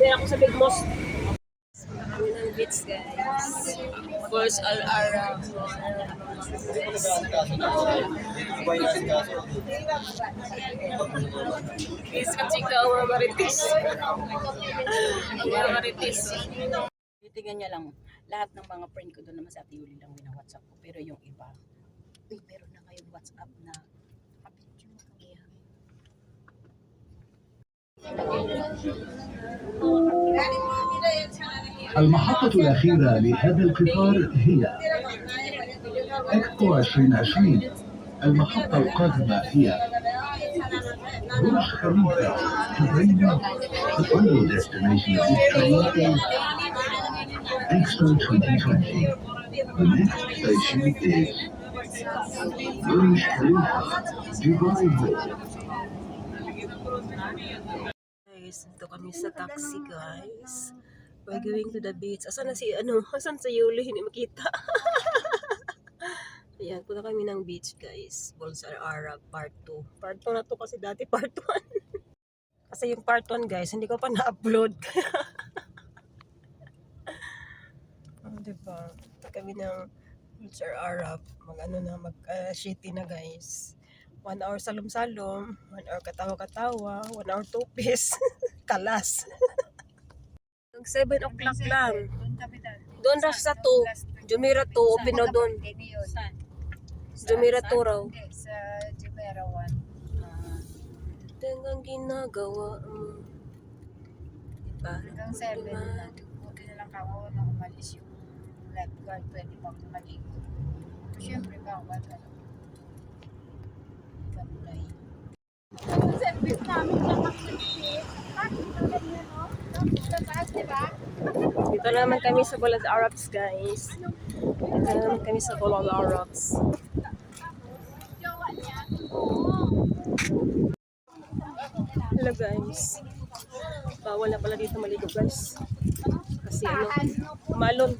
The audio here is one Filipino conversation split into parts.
Diyan ako sa Big Mosque. Kami ng beach, guys. Burj Al Arab. Is kachika ang mga marites. Ang mga marites. Titingnan niya lang, lahat ng mga friend ko doon naman sa Ate Yuli lang whatsapp ko. Pero yung iba, meron na kayong WhatsApp na المحطة الأخيرة لهذا القطار هي إكسبو 2020. المحطة القادمة هي برج خليفة. The final destination of this train is Expo 2020. The next station is Burj Khalifa, Dubai Mall. Guys, ito kami sa taxi, guys. We're going to the beach. Asan na si, asan sa Yuli? Hindi makita. Ayan, punta kami ng beach, guys. Burj Al Arab, part 2. Part 2 na to kasi dati part 1. Kasi yung part 1, guys, hindi ko pa na-upload. Diba? Punta kami ng Burj Al Arab. Mag-shitty na, guys. 1 hour salom-salom, 1 hour katawa-katawa, 1 hour tupis, kalas. 7 o'clock lang. Doon na sa 2. Jumira 2, Opino doon. Jumira 2 raw. sa Jumeirah 1. Tangang ginagawa mo. Diba? Hanggang 7 na. Buti na lang ako na umalis yung lifeguard. Pwede pang maligo. Siyempre bawal ka lang. Kamulay. Service namin sa taxi. Dito naman kami sa Bulad Arabs, guys. Dito naman kami sa Bulad Arabs. Hello, guys. Bawal na pala dito maligo, guys. Kasi malon.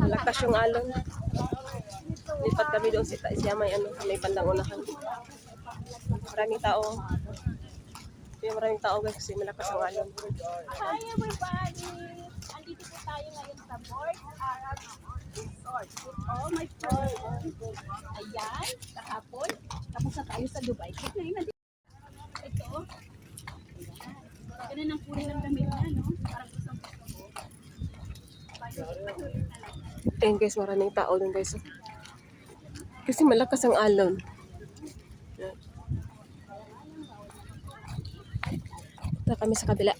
Malakas yung alon. Lipat kami doon siya may may pandang unahan. Maraming tao. May maraming tao, guys, kasi malakas ang alon. Hi everybody! Andito po tayo ngayon sa Burj Arab Resort with all my friends. Ayan, kahapon. Tapos na tayo sa Dubai. Ito. Ganun ang kulay ng damit niya, no? Parang gusto mo. Ayan, guys, maraming tao doon, guys. Kasi malakas ang alon. Ito kami sa kabila.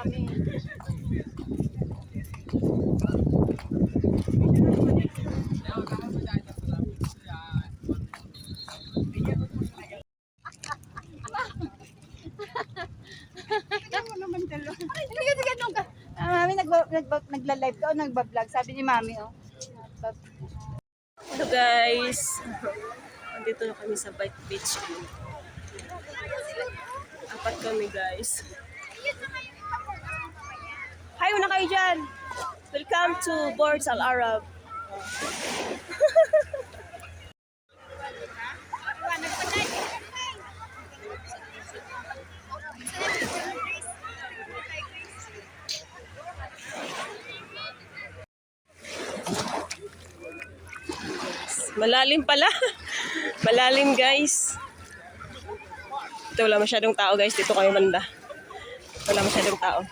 Mami, nagla-live ka o nagba-vlog? Sabi ni Mami, oh. Hello, guys. Andito na kami sa Bike Beach. Apat kami, guys. Hi, una kayo dyan. Welcome to Burj Al Arab. Malalim pala. Malalim, guys. Ito wala masyadong tao, guys. Dito kayo banda. Wala masyadong tao.